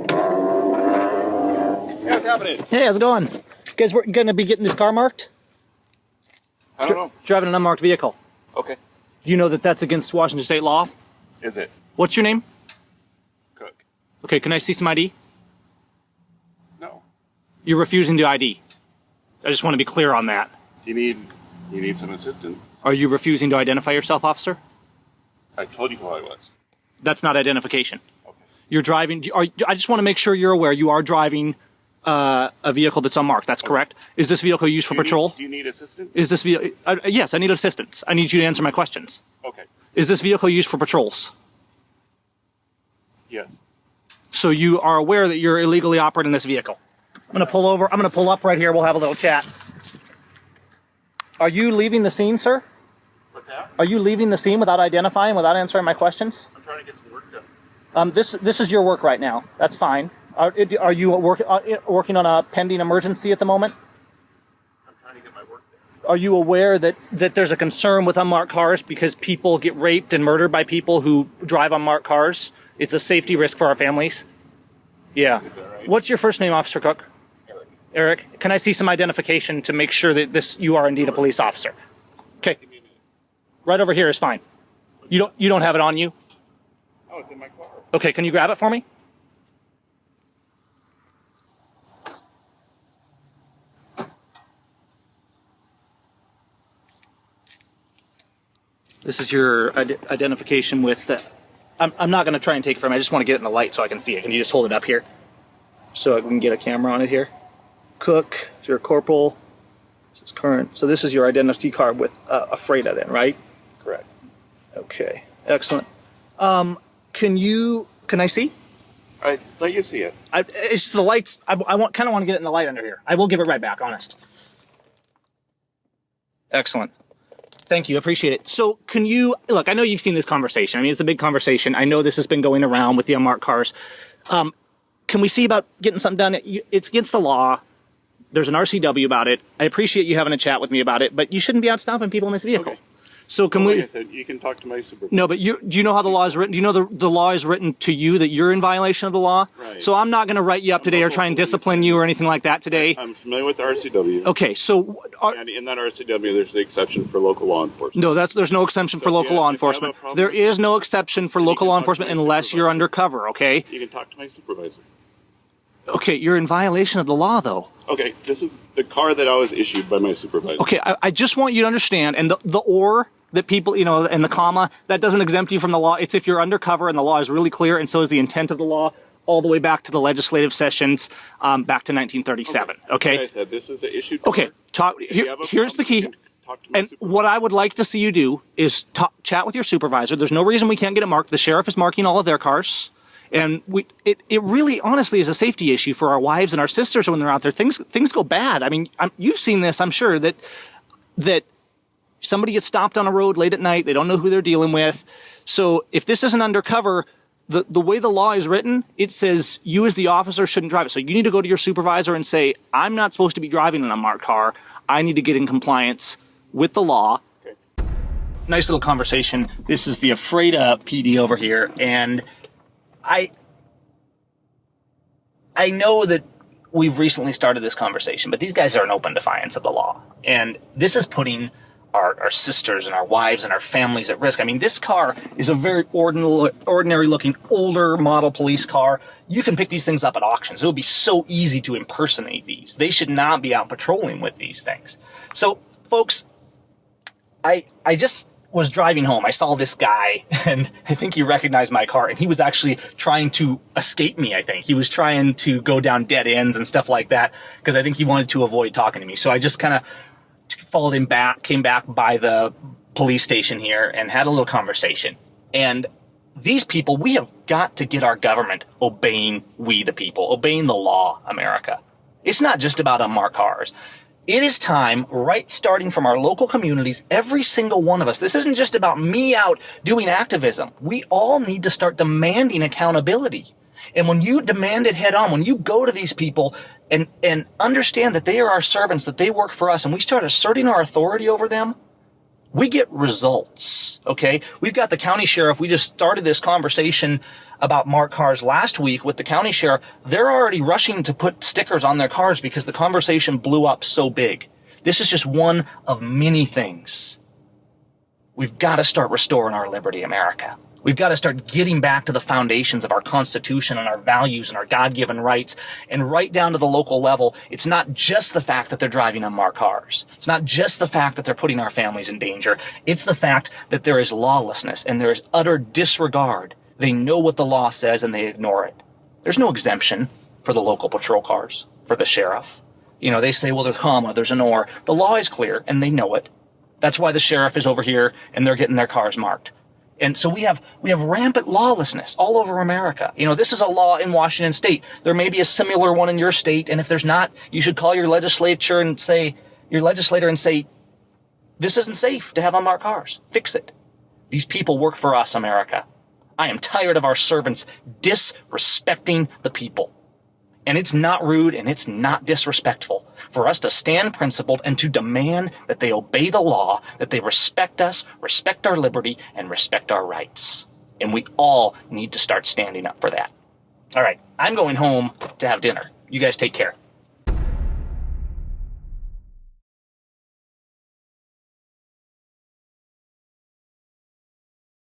Hey, what's happening? Hey, how's it going? You guys were gonna be getting this car marked? I don't know. Driving an unmarked vehicle. Okay. Do you know that that's against Washington state law? Is it? What's your name? Cook. Okay, can I see some ID? No. You're refusing to ID. I just want to be clear on that. You need some assistance. Are you refusing to identify yourself, officer? I told you who I was. That's not identification. Okay. You're driving. I just want to make sure you're aware you are driving a vehicle that's unmarked. That's correct. Is this vehicle used for patrol? Do you need assistance? Is this vehicle? Yes, I need assistance. I need you to answer my questions. Okay. Is this vehicle used for patrols? Yes. So you are aware that you're illegally operating this vehicle. I'm going to pull over. I'm going to pull up right here. We'll have a little chat. Are you leaving the scene, sir? What's that? Are you leaving the scene without identifying, without answering my questions? I'm trying to get some work done. This is your work right now. That's fine. Are you working on a pending emergency at the moment? I'm trying to get my work done. Are you aware that there's a concern with unmarked cars because people get raped and murdered by people who drive unmarked cars? It's a safety risk for our families. Yeah. Is that right? What's your first name, Officer Cook? Eric. Eric, can I see some identification to make sure that you are indeed a police officer? Okay. Give me a minute. Right over here is fine. You don't have it on you? Oh, it's in my car. Okay, can you grab it for me? This is your identification with... I'm not going to try and take it from you. I just want to get it in the light so I can see it. Can you just hold it up here? So I can get a camera on it here. Cook, your corporal. This is current. So this is your identity card with Ephrata then, right? Correct. Okay, excellent. Can I see? I let you see it. It's the lights. I kind of want to get it in the light under here. I will give it right back, honest. Excellent. Thank you. Appreciate it. So can you, look, I know you've seen this conversation. I mean, it's a big conversation. I know this has been going around with the unmarked cars. Can we see about getting something done? It's against the law. There's an RCW about it. I appreciate you having a chat with me about it, but you shouldn't be out stopping people in this vehicle. Okay. So can Like we... I said, you can talk to my supervisor. No, but do you know how the law is written? Do you know the law is written to you that you're in violation of the law? Right. So I'm not going to write you up today or try and discipline you or anything like that today. I'm familiar with the RCW. Okay, so... And in that RCW, there's the exception for local law enforcement. No, there's no exception for local law enforcement. There is no exception for local law enforcement unless you're undercover, okay? You can talk to my supervisor. Okay, you're in violation of the law, though. Okay, this is the car that I was issued by my supervisor. Okay, I just want you to understand, and the or that people, and the comma, that doesn't exempt you from the law. It's if you're undercover and the law is really clear, and so is the intent of the law, all the way back to the legislative sessions, back to 1937, okay? Like I said, this is the issue. Okay, here's the key. And what I would like to see you do is chat with your supervisor. There's no reason we can't get it marked. The sheriff is marking all of their cars. And it really, honestly, is a safety issue for our wives and our sisters when they're out there. Things go bad. I mean, you've seen this, I'm sure, that somebody gets stopped on a road late at night. They don't know who they're dealing with. So if this isn't undercover, the way the law is written, it says you as the officer shouldn't drive it. So you need to go to your supervisor and say, I'm not supposed to be driving an unmarked car. I need to get in compliance with the law. Okay. Nice little conversation. This is the Ephrata PD over here, and I know that we've recently started this conversation, but these guys are in open defiance of the law. And this is putting our sisters and our wives and our families at risk. I mean, this car is a very ordinary looking, older model police car. You can pick these things up at auctions. It would be so easy to impersonate these. They should not be out patrolling with these things. So, folks, I just was driving home. I saw this guy, and I think he recognized my car, and he was actually trying to escape me, I think. He was trying to go down dead ends and stuff like that, because I think he wanted to avoid talking to me. So I just kind of followed him back, came back by the police station here, and had a little conversation. And these people, we have got to get our government obeying we the people, obeying the law, America. It's not just about unmarked cars. It is time, right, starting from our local communities, every single one of us. This isn't just about me out doing activism. We all need to start demanding accountability. And when you demand it head on, when you go to these people and understand that they are our servants, that they work for us, and we start asserting our authority over them, we get results, okay? We've got the county sheriff. We just started this conversation about marked cars last week with the county sheriff. They're already rushing to put stickers on their cars because the conversation blew up so big. This is just one of many things. We've got to start restoring our liberty, America. We've got to start getting back to the foundations of our Constitution and our values and our God-given rights, and right down to the local level. It's not just the fact that they're driving unmarked cars. It's not just the fact that they're putting our families in danger. It's the fact that there is lawlessness and there is utter disregard. They know what the law says and they ignore it. There's no exemption for the local patrol cars, for the sheriff. You know, they say, well, there's comma, there's an or. The law is clear and they know it. That's why the sheriff is over here and they're getting their cars marked. And so we have rampant lawlessness all over America. You know, this is a law in Washington state. There may be a similar one in your state. And if there's not, you should call your legislator and say, this isn't safe to have unmarked cars. Fix it. These people work for us, America. I am tired of our servants disrespecting the people. And it's not rude and it's not disrespectful for us to stand principled and to demand that they obey the law, that they respect us, respect our liberty, and respect our rights. And we all need to start standing up for that. All right, I'm going home to have dinner. You guys take care.